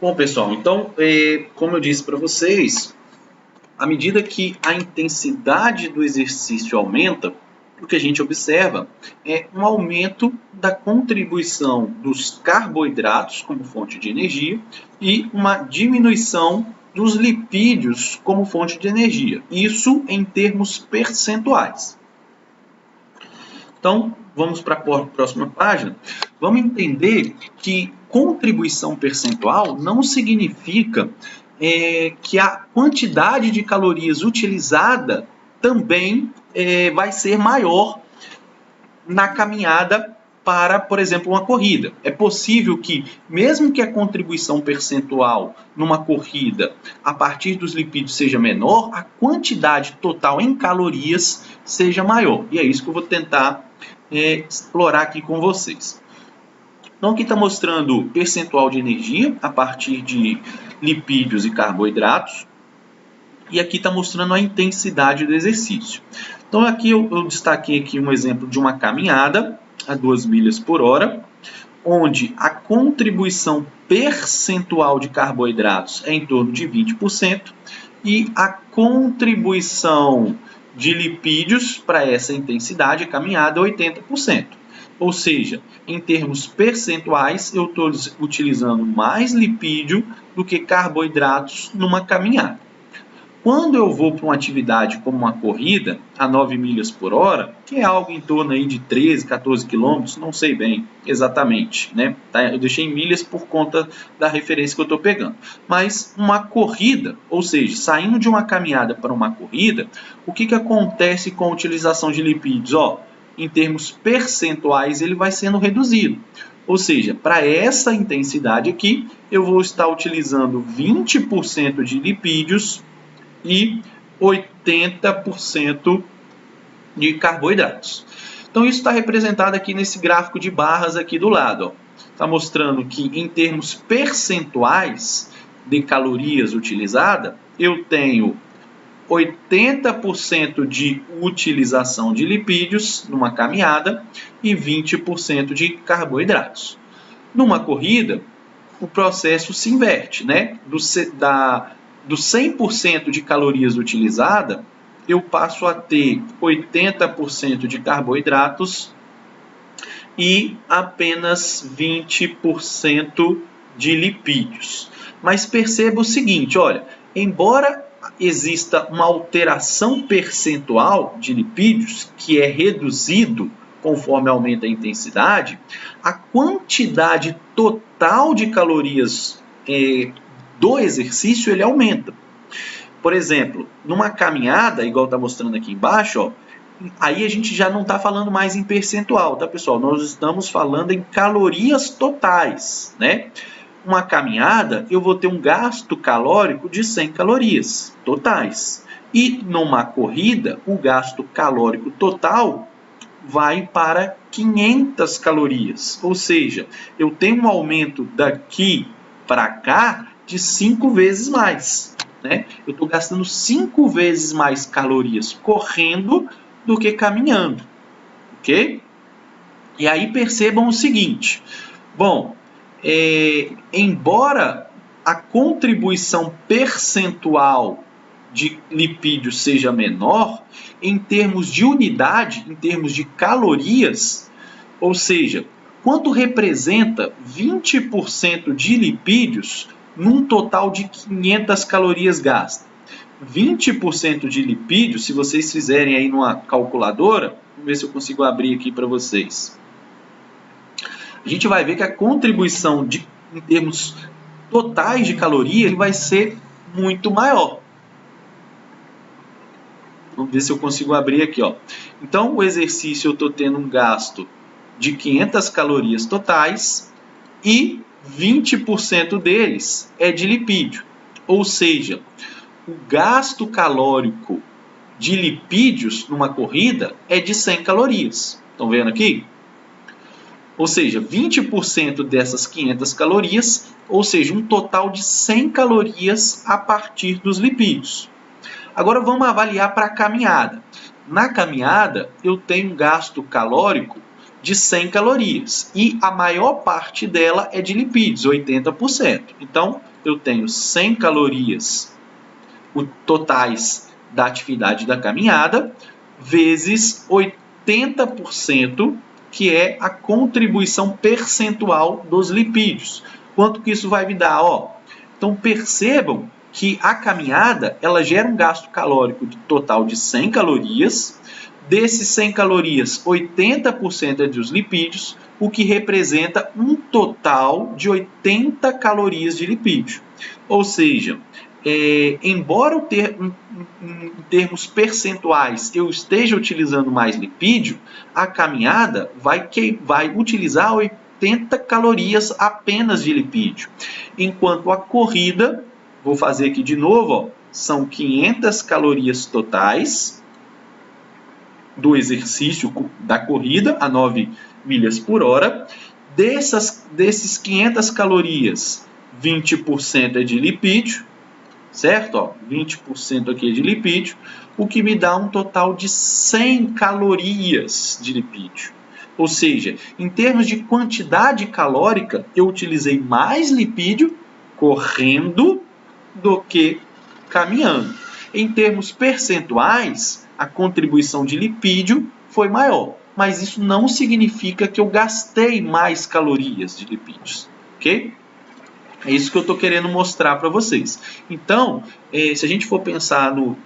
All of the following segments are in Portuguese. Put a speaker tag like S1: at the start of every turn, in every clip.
S1: Bom, pessoal, então, como eu disse para vocês, à medida que a intensidade do exercício aumenta, o que a gente observa é um aumento da contribuição dos carboidratos como fonte de energia e uma diminuição dos lipídios como fonte de energia. Isso em termos percentuais. Então, vamos para a próxima página. Vamos entender que contribuição percentual não significa que a quantidade de calorias utilizada também vai ser maior na caminhada para, por exemplo, uma corrida. É possível que, mesmo que a contribuição percentual numa corrida a partir dos lipídios seja menor, a quantidade total em calorias seja maior. E é isso que eu vou tentar explorar aqui com vocês. Então, aqui está mostrando percentual de energia a partir de lipídios e carboidratos. E aqui está mostrando a intensidade do exercício. Então, aqui eu destaquei aqui um exemplo de uma caminhada a 2 milhas por hora, onde a contribuição percentual de carboidratos é em torno de 20% e a contribuição de lipídios para essa intensidade, a caminhada, é 80%. Ou seja, em termos percentuais, eu estou utilizando mais lipídio do que carboidratos numa caminhada. Quando eu vou para uma atividade como uma corrida, a 9 milhas por hora, que é algo em torno aí de 13, 14 quilômetros, não sei bem exatamente, né? Eu deixei em milhas por conta da referência que eu estou pegando. Mas uma corrida, ou seja, saindo de uma caminhada para uma corrida, o que acontece com a utilização de lipídios? Em termos percentuais, ele vai sendo reduzido. Ou seja, para essa intensidade aqui, eu vou estar utilizando 20% de lipídios e 80% de carboidratos. Então, isso está representado aqui nesse gráfico de barras aqui do lado. Está mostrando que, em termos percentuais de calorias utilizadas, eu tenho 80% de utilização de lipídios numa caminhada e 20% de carboidratos. Numa corrida, o processo se inverte, né? Do 100% de calorias utilizadas, eu passo a ter 80% de carboidratos e apenas 20% de lipídios. Mas perceba o seguinte, olha, embora exista uma alteração percentual de lipídios, que é reduzido conforme aumenta a intensidade, a quantidade total de calorias do exercício ele aumenta. Por exemplo, numa caminhada, igual está mostrando aqui embaixo, aí a gente já não está falando mais em percentual, tá, pessoal? Nós estamos falando em calorias totais, né? Uma caminhada, eu vou ter um gasto calórico de 100 calorias totais. E numa corrida, o gasto calórico total vai para 500 calorias. Ou seja, eu tenho um aumento daqui para cá de 5 vezes mais. Né? Eu estou gastando 5 vezes mais calorias correndo do que caminhando. Ok? E aí percebam o seguinte. Bom, embora a contribuição percentual de lipídios seja menor, em termos de unidade, em termos de calorias, ou seja, quanto representa 20% de lipídios num total de 500 calorias gastas? 20% de lipídios, se vocês fizerem aí numa calculadora, vamos ver se eu consigo abrir aqui para vocês. A gente vai ver que a contribuição em termos totais de caloria ele vai ser muito maior. Vamos ver se eu consigo abrir aqui. Então, o exercício eu estou tendo um gasto de 500 calorias totais e 20% deles é de lipídio. Ou seja, o gasto calórico de lipídios numa corrida é de 100 calorias. Estão vendo aqui? Ou seja, 20% dessas 500 calorias, ou seja, um total de 100 calorias a partir dos lipídios. Agora vamos avaliar para a caminhada. Na caminhada, eu tenho um gasto calórico de 100 calorias. E a maior parte dela é de lipídios, 80%. Então, eu tenho 100 calorias totais da atividade da caminhada, vezes 80%, que é a contribuição percentual dos lipídios. Quanto que isso vai me dar? Então, percebam que a caminhada ela gera um gasto calórico total de 100 calorias. Desses 100 calorias, 80% é dos lipídios, o que representa um total de 80 calorias de lipídio. Ou seja, embora em termos percentuais eu esteja utilizando mais lipídio, a caminhada vai utilizar 80 calorias apenas de lipídio. Enquanto a corrida, vou fazer aqui de novo, são 500 calorias totais do exercício da corrida a 9 milhas por hora. Desses 500 calorias, 20% é de lipídio, certo? 20% aqui é de lipídio, o que me dá um total de 100 calorias de lipídio. Ou seja, em termos de quantidade calórica, eu utilizei mais lipídio correndo do que caminhando. Em termos percentuais, a contribuição de lipídio foi maior, mas isso não significa que eu gastei mais calorias de lipídios, ok? É isso que eu estou querendo mostrar para vocês. Então, se a gente for pensar no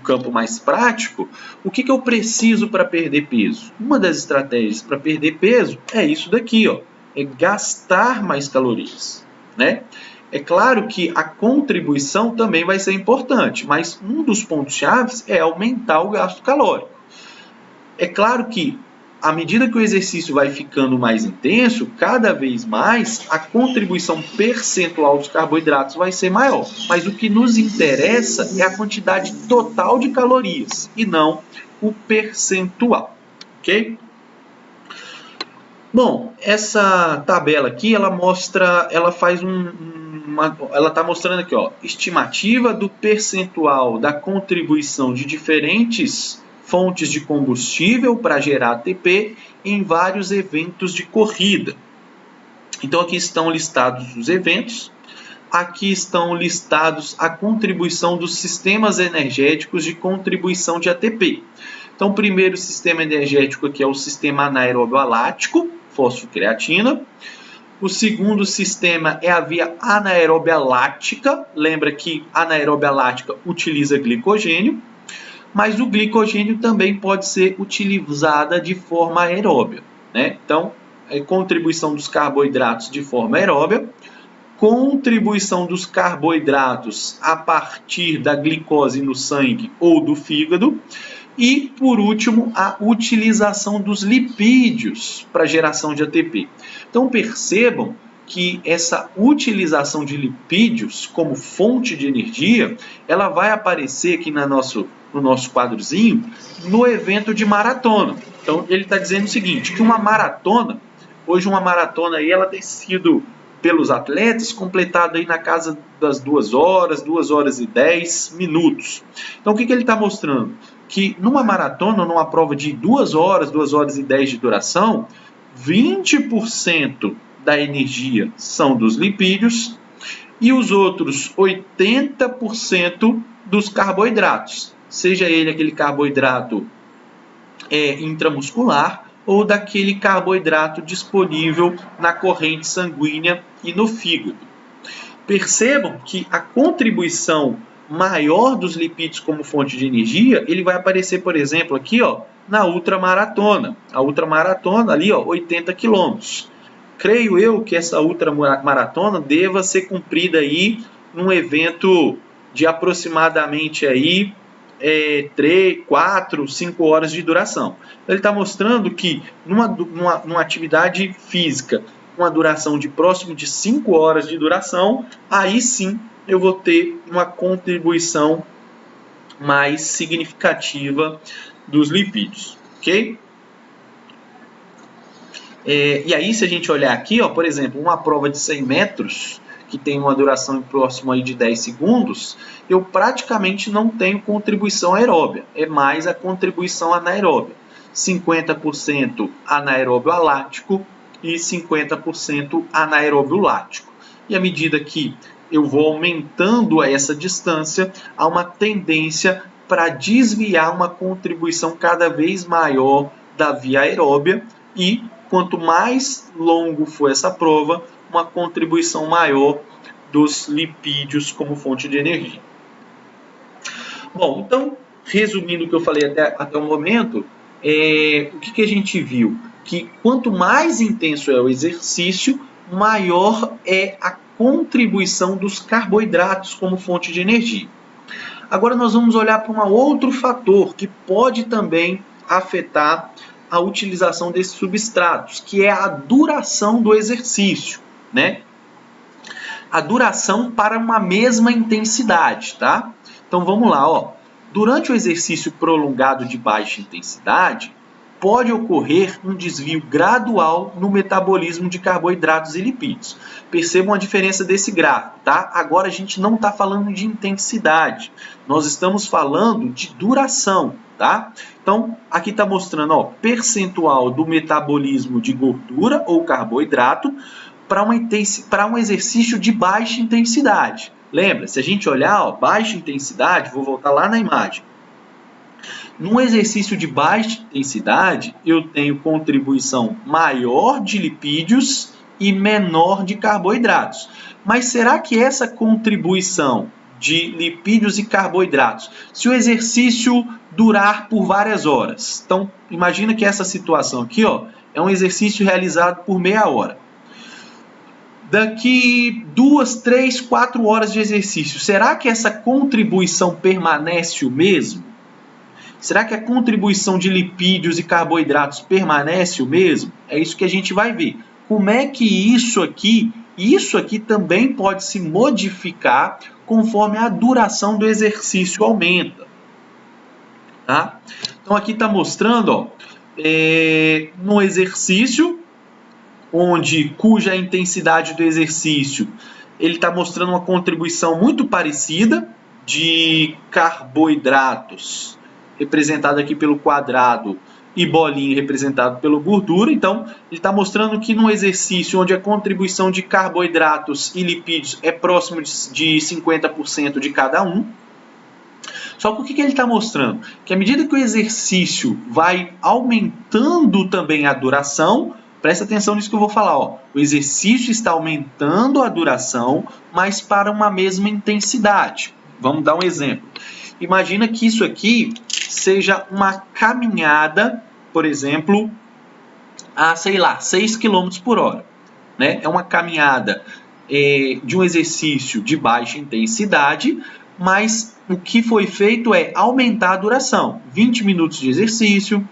S1: campo mais prático, o que eu preciso para perder peso? Uma das estratégias para perder peso é isso daqui, é gastar mais calorias, né? É claro que a contribuição também vai ser importante, mas um dos pontos-chave é aumentar o gasto calórico. É claro que, à medida que o exercício vai ficando mais intenso, cada vez mais a contribuição percentual dos carboidratos vai ser maior. Mas o que nos interessa é a quantidade total de calorias e não o percentual, ok? Bom, essa tabela aqui, ela está mostrando aqui, estimativa do percentual da contribuição de diferentes fontes de combustível para gerar ATP em vários eventos de corrida. Então, aqui estão listados os eventos, aqui estão listados a contribuição dos sistemas energéticos de contribuição de ATP. Então, o primeiro sistema energético aqui é o sistema anaeróbio alático, fosfocreatina. O segundo sistema é a via anaeróbia lática. Lembra que a anaeróbia lática utiliza glicogênio, mas o glicogênio também pode ser utilizada de forma aeróbia, né? Então, contribuição dos carboidratos de forma aeróbia, contribuição dos carboidratos a partir da glicose no sangue ou do fígado, e, por último, a utilização dos lipídios para geração de ATP. Então, percebam que essa utilização de lipídios como fonte de energia, ela vai aparecer aqui no nosso quadrozinho, no evento de maratona. Então, ele está dizendo o seguinte, que uma maratona, hoje uma maratona aí, ela tem sido, pelos atletas, completada aí na casa das 2 horas, 2 horas e 10 minutos. Então, o que ele está mostrando? Que numa maratona, numa prova de 2 horas, 2 horas e 10 de duração, 20% da energia são dos lipídios e os outros 80% dos carboidratos, seja ele aquele carboidrato intramuscular ou daquele carboidrato disponível na corrente sanguínea e no fígado. Percebam que a contribuição maior dos lipídios como fonte de energia, ele vai aparecer, por exemplo, aqui na ultramaratona. A ultramaratona ali, 80 quilômetros. Creio eu que essa ultramaratona deva ser cumprida aí num evento de aproximadamente aí 3, 4, 5 horas de duração. Ele está mostrando que numa atividade física, uma duração de próximo de 5 horas de duração, aí sim eu vou ter uma contribuição mais significativa dos lipídios, ok? E aí, se a gente olhar aqui, por exemplo, uma prova de 100 metros, que tem uma duração próxima aí de 10 segundos, eu praticamente não tenho contribuição aeróbia, é mais a contribuição anaeróbia. 50% anaeróbio alático e 50% anaeróbio lático. E à medida que eu vou aumentando essa distância, há uma tendência para desviar uma contribuição cada vez maior da via aeróbia e quanto mais longo for essa prova, uma contribuição maior dos lipídios como fonte de energia. Bom, então, resumindo o que eu falei até o momento, o que a gente viu? Que quanto mais intenso é o exercício, maior é a contribuição dos carboidratos como fonte de energia. Agora nós vamos olhar para um outro fator que pode também afetar a utilização desses substratos, que é a duração do exercício, né? A duração para uma mesma intensidade, tá? Então vamos lá, ó. Durante o exercício prolongado de baixa intensidade, pode ocorrer um desvio gradual no metabolismo de carboidratos e lipídios. Percebam a diferença desse gráfico, tá? Agora a gente não está falando de intensidade, nós estamos falando de duração, tá? Então, aqui está mostrando, ó, percentual do metabolismo de gordura ou carboidrato para um exercício de baixa intensidade. Lembra, se a gente olhar, ó, baixa intensidade, vou voltar lá na imagem. Num exercício de baixa intensidade, eu tenho contribuição maior de lipídios e menor de carboidratos. Mas será que essa contribuição de lipídios e carboidratos, se o exercício durar por várias horas? Então, imagina que essa situação aqui, ó, é um exercício realizado por meia hora. Daqui 2, 3, 4 horas de exercício, será que essa contribuição permanece o mesmo? Será que a contribuição de lipídios e carboidratos permanece o mesmo? É isso que a gente vai ver. Como é que isso aqui também pode se modificar conforme a duração do exercício aumenta. Tá? Então aqui está mostrando, ó, no exercício, cuja intensidade do exercício ele está mostrando uma contribuição muito parecida de carboidratos, representado aqui pelo quadrado, e bolinha representado pela gordura. Então, ele está mostrando que no exercício onde a contribuição de carboidratos e lipídios é próximo de 50% de cada um. Só que o que ele está mostrando? Que à medida que o exercício vai aumentando também a duração, presta atenção nisso que eu vou falar, ó. O exercício está aumentando a duração, mas para uma mesma intensidade. Vamos dar um exemplo. Imagina que isso aqui seja uma caminhada, por exemplo, a, sei lá, 6 km por hora. Né? É uma caminhada de um exercício de baixa intensidade, mas o que foi feito é aumentar a duração. 20 minutos de exercício,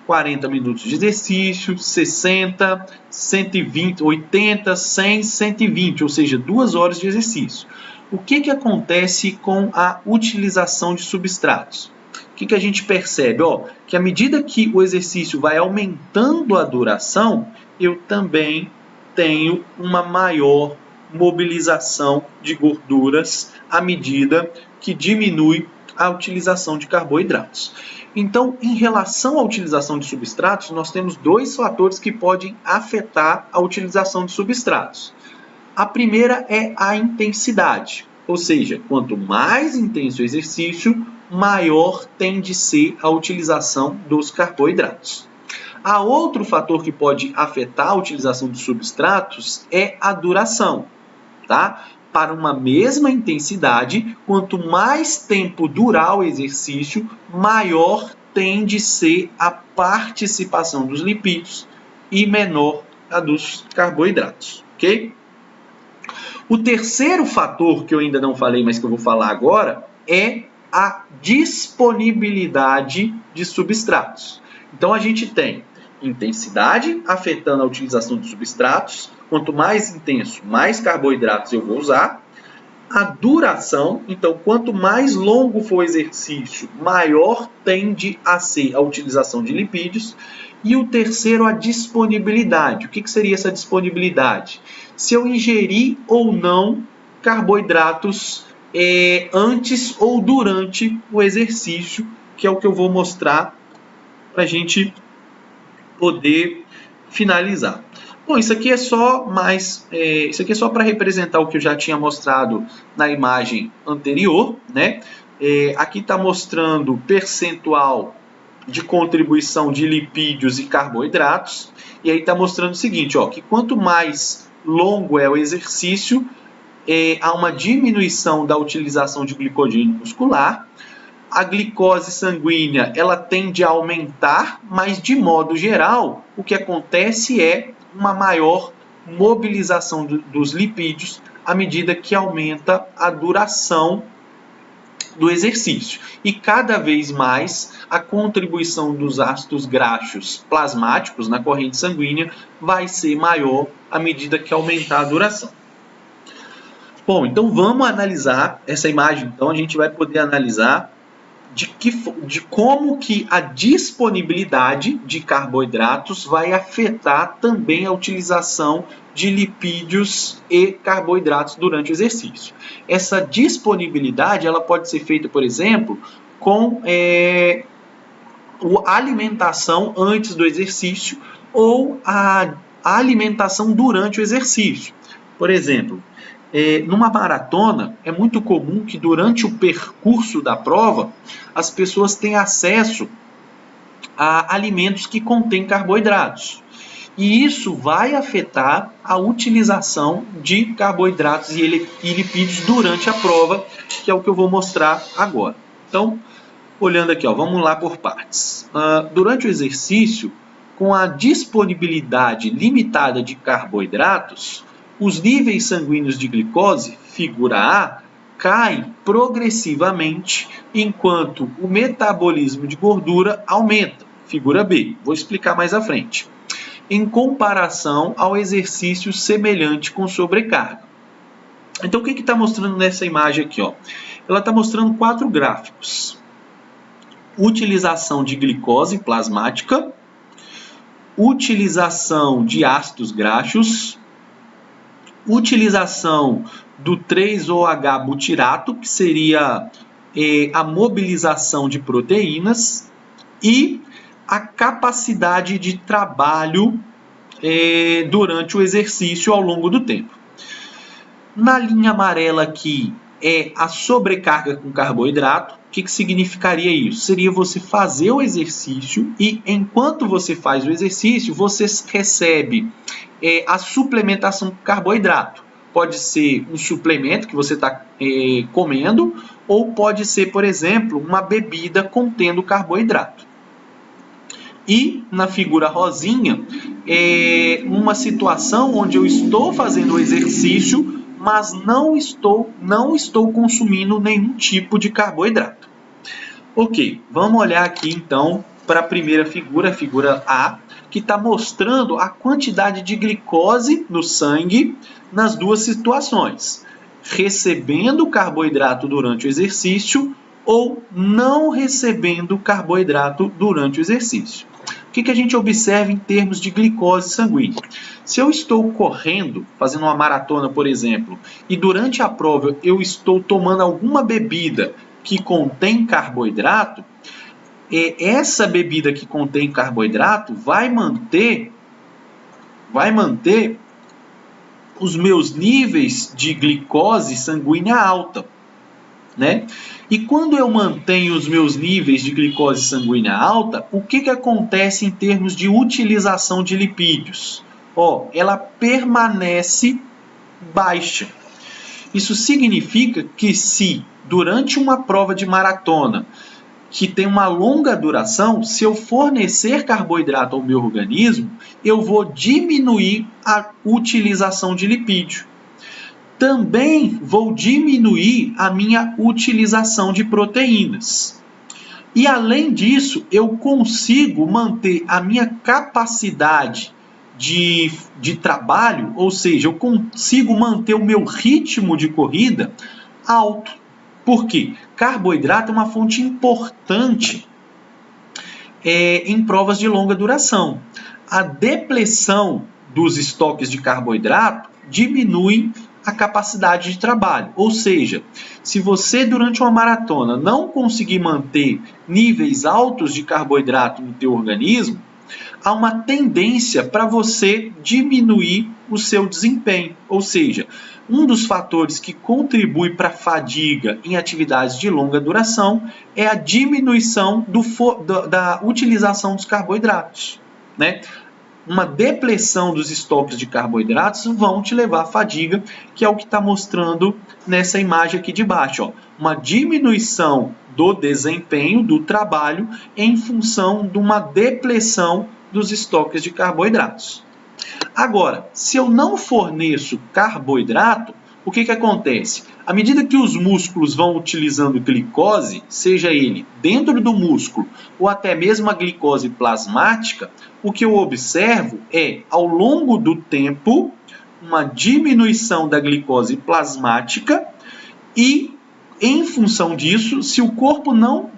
S1: 40 minutos de exercício, 60, 120, 80, 100, 120, ou seja, 2 horas de exercício. O que acontece com a utilização de substratos? O que a gente percebe? Ó, que à medida que o exercício vai aumentando a duração, eu também tenho uma maior mobilização de gorduras à medida que diminui a utilização de carboidratos. Então, em relação à utilização de substratos, nós temos 2 fatores que podem afetar a utilização de substratos. A primeira é a intensidade, ou seja, quanto mais intenso o exercício, maior tende a ser a utilização dos carboidratos. Há outro fator que pode afetar a utilização de substratos é a duração, tá? Para uma mesma intensidade, quanto mais tempo durar o exercício, maior tende a ser a participação dos lipídios e menor a dos carboidratos, ok? O terceiro fator que eu ainda não falei, mas que eu vou falar agora, é a disponibilidade de substratos. Então, a gente tem intensidade afetando a utilização de substratos. Quanto mais intenso, mais carboidratos eu vou usar. A duração, então, quanto mais longo for o exercício, maior tende a ser a utilização de lipídios. E o terceiro, a disponibilidade. O que seria essa disponibilidade? Se eu ingerir ou não carboidratos antes ou durante o exercício, que é o que eu vou mostrar para a gente poder finalizar. Bom, isso aqui é só para representar o que eu já tinha mostrado na imagem anterior, né? Aqui está mostrando o percentual de contribuição de lipídios e carboidratos, e aí está mostrando o seguinte, ó, que quanto mais longo é o exercício, há uma diminuição da utilização de glicogênio muscular. A glicose sanguínea ela tende a aumentar, mas de modo geral, o que acontece é uma maior mobilização dos lipídios à medida que aumenta a duração do exercício. E cada vez mais a contribuição dos ácidos graxos plasmáticos na corrente sanguínea vai ser maior à medida que aumentar a duração. Bom, então vamos analisar essa imagem. Então a gente vai poder analisar de como que a disponibilidade de carboidratos vai afetar também a utilização de lipídios e carboidratos durante o exercício. Essa disponibilidade ela pode ser feita, por exemplo, com a alimentação antes do exercício ou a alimentação durante o exercício. Por exemplo, numa maratona, é muito comum que durante o percurso da prova, as pessoas tenham acesso a alimentos que contêm carboidratos. E isso vai afetar a utilização de carboidratos e lipídios durante a prova, que é o que eu vou mostrar agora. Então, olhando aqui, ó, vamos lá por partes. Durante o exercício, com a disponibilidade limitada de carboidratos, os níveis sanguíneos de glicose, figura A, caem progressivamente enquanto o metabolismo de gordura aumenta, figura B. Vou explicar mais à frente. Em comparação ao exercício semelhante com sobrecarga. Então, o que está mostrando nessa imagem aqui? Ó? Ela está mostrando 4 gráficos. Utilização de glicose plasmática, utilização de ácidos graxos, utilização do 3-OH-butirato, que seria a mobilização de proteínas, e a capacidade de trabalho durante o exercício ao longo do tempo. Na linha amarela aqui é a sobrecarga com carboidrato. O que significaria isso? Seria você fazer o exercício e, enquanto você faz o exercício, você recebe a suplementação com carboidrato. Pode ser um suplemento que você está comendo, ou pode ser, por exemplo, uma bebida contendo carboidrato. E na figura rosinha, uma situação onde eu estou fazendo o exercício, mas não estou consumindo nenhum tipo de carboidrato. Ok, vamos olhar aqui então para a primeira figura, a figura A, que está mostrando a quantidade de glicose no sangue nas duas situações, recebendo carboidrato durante o exercício ou não recebendo carboidrato durante o exercício. O que a gente observa em termos de glicose sanguínea? Se eu estou correndo, fazendo uma maratona, por exemplo, e durante a prova eu estou tomando alguma bebida que contém carboidrato, essa bebida que contém carboidrato vai manter os meus níveis de glicose sanguínea alta, né? E quando eu mantenho os meus níveis de glicose sanguínea alta, o que acontece em termos de utilização de lipídios? Ela permanece baixa. Isso significa que se durante uma prova de maratona que tem uma longa duração, se eu fornecer carboidrato ao meu organismo, eu vou diminuir a utilização de lipídio. Também vou diminuir a minha utilização de proteínas. E além disso, eu consigo manter a minha capacidade de trabalho, ou seja, eu consigo manter o meu ritmo de corrida alto. Por quê? Carboidrato é uma fonte importante em provas de longa duração. A depleção dos estoques de carboidrato diminui a capacidade de trabalho. Ou seja, se você durante uma maratona não conseguir manter níveis altos de carboidrato no teu organismo, há uma tendência para você diminuir o seu desempenho. Ou seja, um dos fatores que contribui para a fadiga em atividades de longa duração é a diminuição da utilização dos carboidratos, né? Uma depleção dos estoques de carboidratos vão te levar à fadiga, que é o que está mostrando nessa imagem aqui de baixo. Ó. Uma diminuição do desempenho, do trabalho, em função de uma depleção dos estoques de carboidratos. Agora, se eu não forneço carboidrato, o que acontece? À medida que os músculos vão utilizando glicose, seja ele dentro do músculo ou até mesmo a glicose plasmática, o que eu observo é, ao longo do tempo, uma diminuição da glicose plasmática e, em função disso, se o corpo não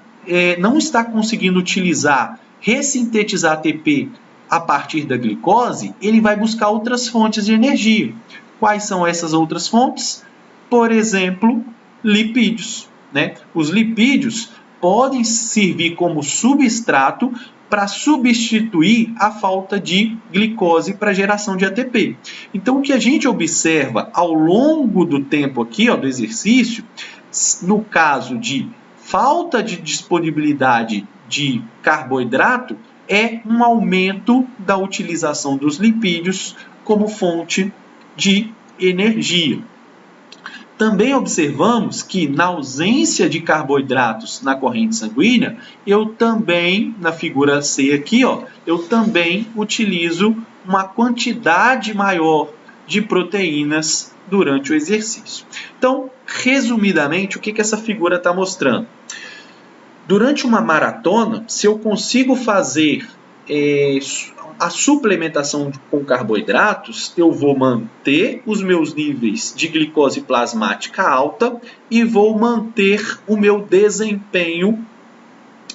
S1: está conseguindo utilizar, ressintetizar ATP a partir da glicose, ele vai buscar outras fontes de energia. Quais são essas outras fontes? Por exemplo, lipídios, né? Os lipídios podem servir como substrato para substituir a falta de glicose para a geração de ATP. Então, o que a gente observa ao longo do tempo aqui, ó, do exercício, no caso de falta de disponibilidade de carboidrato, é um aumento da utilização dos lipídios como fonte de energia. Também observamos que na ausência de carboidratos na corrente sanguínea, eu também, na figura C aqui, ó, eu também utilizo uma quantidade maior de proteínas durante o exercício. Então, resumidamente, o que essa figura está mostrando? Durante uma maratona, se eu consigo fazer a suplementação com carboidratos, eu vou manter os meus níveis de glicose plasmática alta e vou manter o meu desempenho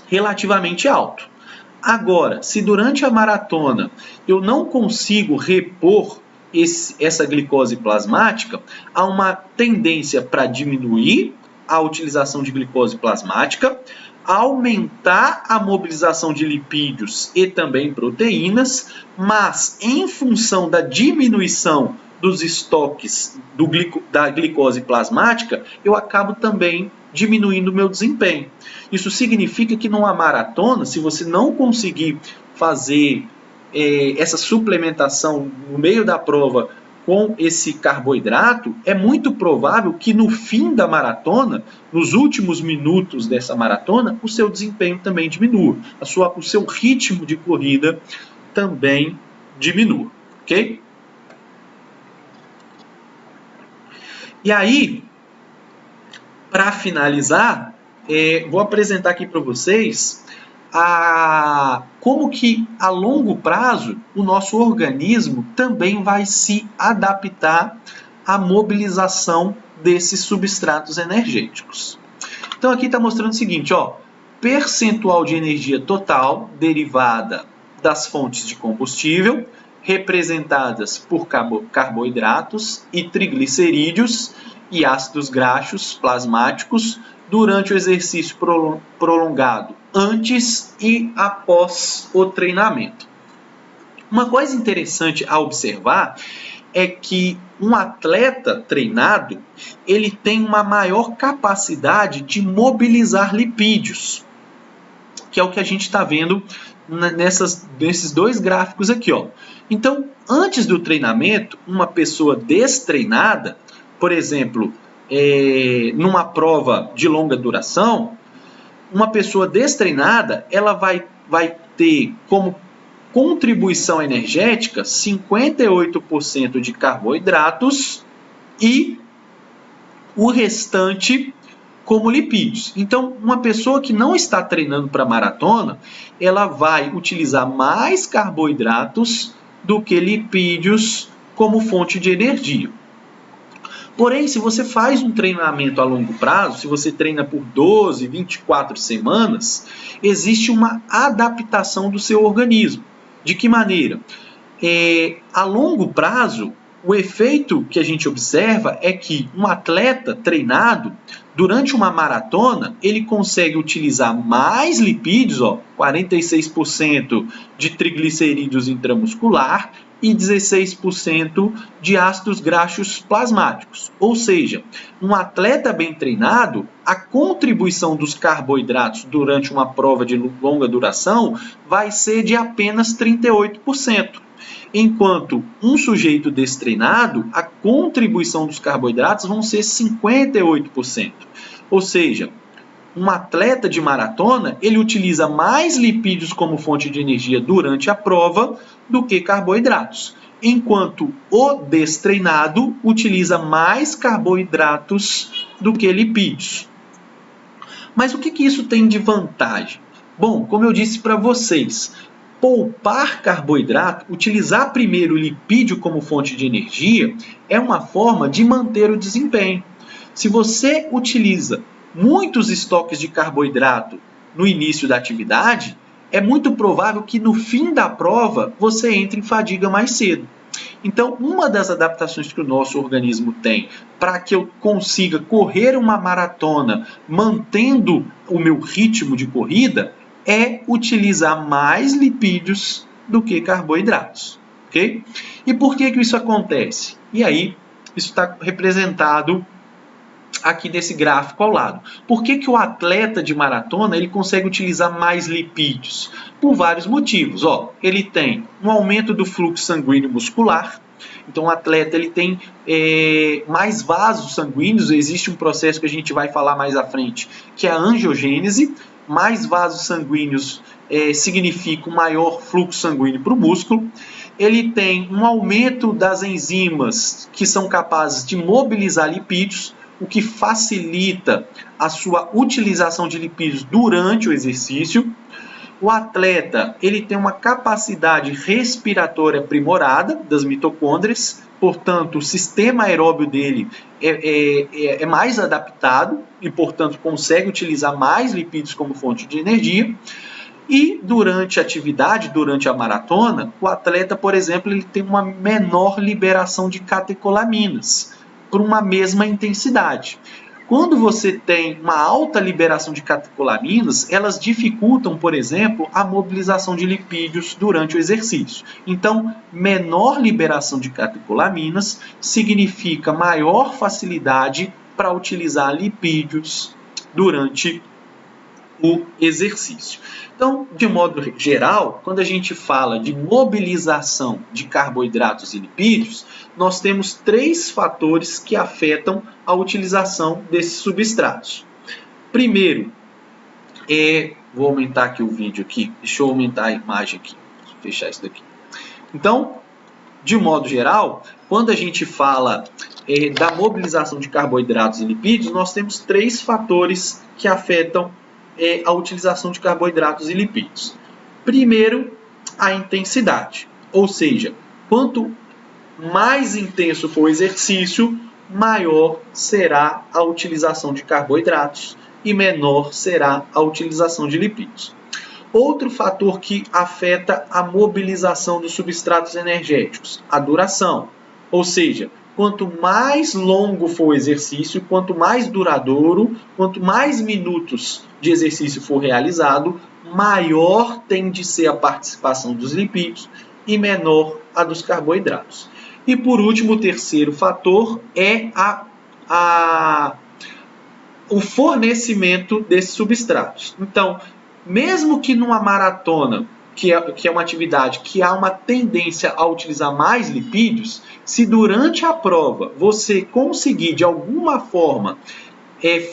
S1: relativamente alto. Agora, se durante a maratona eu não consigo repor essa glicose plasmática, há uma tendência para diminuir a utilização de glicose plasmática, aumentar a mobilização de lipídios e também proteínas, mas em função da diminuição dos estoques da glicose plasmática, eu acabo também diminuindo o meu desempenho. Isso significa que numa maratona, se você não conseguir fazer essa suplementação no meio da prova com esse carboidrato, é muito provável que no fim da maratona, nos últimos minutos dessa maratona, o seu desempenho também diminua. O seu ritmo de corrida também diminua, ok? E aí, para finalizar, vou apresentar aqui para vocês como que a longo prazo o nosso organismo também vai se adaptar à mobilização desses substratos energéticos. Então aqui está mostrando o seguinte, ó, percentual de energia total derivada das fontes de combustível, representadas por carboidratos e triglicerídeos e ácidos graxos plasmáticos durante o exercício prolongado, antes e após o treinamento. Uma coisa interessante a observar é que um atleta treinado, ele tem uma maior capacidade de mobilizar lipídios, que é o que a gente está vendo nesses dois gráficos aqui, ó. Então, antes do treinamento, uma pessoa destreinada, por exemplo, numa prova de longa duração, uma pessoa destreinada, ela vai ter como contribuição energética 58% de carboidratos e o restante como lipídios. Então, uma pessoa que não está treinando para maratona, ela vai utilizar mais carboidratos do que lipídios como fonte de energia. Porém, se você faz um treinamento a longo prazo, se você treina por 12, 24 semanas, existe uma adaptação do seu organismo. De que maneira? A longo prazo, o efeito que a gente observa é que um atleta treinado, durante uma maratona, ele consegue utilizar mais lipídios, 46% de triglicerídeos intramuscular e 16% de ácidos graxos plasmáticos. Ou seja, um atleta bem treinado, a contribuição dos carboidratos durante uma prova de longa duração vai ser de apenas 38%. Enquanto um sujeito destreinado, a contribuição dos carboidratos vão ser 58%. Ou seja, um atleta de maratona, ele utiliza mais lipídios como fonte de energia durante a prova do que carboidratos, enquanto o destreinado utiliza mais carboidratos do que lipídios. Mas o que isso tem de vantagem? Bom, como eu disse para vocês, poupar carboidrato, utilizar primeiro o lipídio como fonte de energia, é uma forma de manter o desempenho. Se você utiliza muitos estoques de carboidrato no início da atividade, é muito provável que no fim da prova você entre em fadiga mais cedo. Então, uma das adaptações que o nosso organismo tem para que eu consiga correr uma maratona mantendo o meu ritmo de corrida é utilizar mais lipídios do que carboidratos, ok? E por que isso acontece? E aí, isso está representado aqui nesse gráfico ao lado. Por que o atleta de maratona ele consegue utilizar mais lipídios? Por vários motivos. Ele tem um aumento do fluxo sanguíneo muscular. Então, o atleta ele tem mais vasos sanguíneos. Existe um processo que a gente vai falar mais à frente, que é a angiogênese. Mais vasos sanguíneos significa um maior fluxo sanguíneo para o músculo. Ele tem um aumento das enzimas que são capazes de mobilizar lipídios, o que facilita a sua utilização de lipídios durante o exercício. O atleta ele tem uma capacidade respiratória aprimorada das mitocôndrias, portanto, o sistema aeróbio dele é mais adaptado e, portanto, consegue utilizar mais lipídios como fonte de energia. E durante a atividade, durante a maratona, o atleta, por exemplo, ele tem uma menor liberação de catecolaminas por uma mesma intensidade. Quando você tem uma alta liberação de catecolaminas, elas dificultam, por exemplo, a mobilização de lipídios durante o exercício. Então, menor liberação de catecolaminas significa maior facilidade para utilizar lipídios durante o exercício. Então, de modo geral, quando a gente fala de mobilização de carboidratos e lipídios, nós temos 3 fatores que afetam a utilização desses substratos. Primeiro, vou aumentar aqui o vídeo aqui, deixa eu aumentar a imagem aqui, vou fechar isso daqui. Então, de modo geral, quando a gente fala da mobilização de carboidratos e lipídios, nós temos 3 fatores que afetam a utilização de carboidratos e lipídios. Primeiro, a intensidade, ou seja, quanto mais intenso for o exercício, maior será a utilização de carboidratos e menor será a utilização de lipídios. Outro fator que afeta a mobilização dos substratos energéticos, a duração, ou seja, quanto mais longo for o exercício, quanto mais duradouro, quanto mais minutos de exercício for realizado, maior tem de ser a participação dos lipídios e menor a dos carboidratos. E por último, o terceiro fator é o fornecimento desses substratos. Então, mesmo que numa maratona, que é uma atividade que há uma tendência a utilizar mais lipídios, se durante a prova você conseguir de alguma forma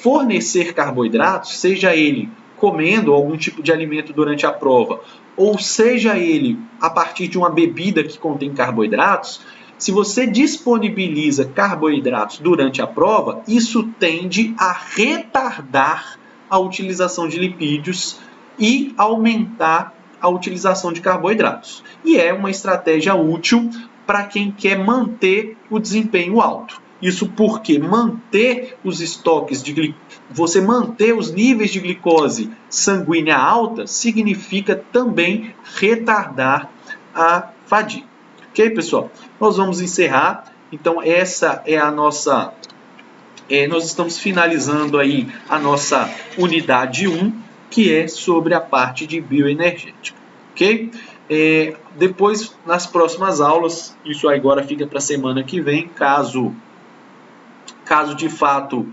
S1: fornecer carboidratos, seja ele comendo algum tipo de alimento durante a prova, ou seja ele a partir de uma bebida que contém carboidratos, se você disponibiliza carboidratos durante a prova, isso tende a retardar a utilização de lipídios e aumentar a utilização de carboidratos. E é uma estratégia útil para quem quer manter o desempenho alto. Isso porque manter os estoques você manter os níveis de glicose sanguínea alta significa também retardar a fadiga. Ok, pessoal? Nós vamos encerrar Então essa é a nossa... nós estamos finalizando aí a nossa unidade 1, que é sobre a parte de bioenergética, ok? Depois, nas próximas aulas, isso agora fica para a semana que vem, caso de fato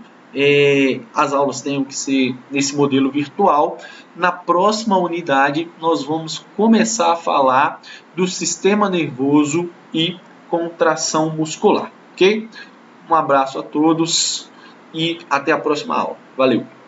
S1: as aulas tenham que ser nesse modelo virtual. Na próxima unidade, nós vamos começar a falar do sistema nervoso e contração muscular, ok? Um abraço a todos e até a próxima aula. Valeu!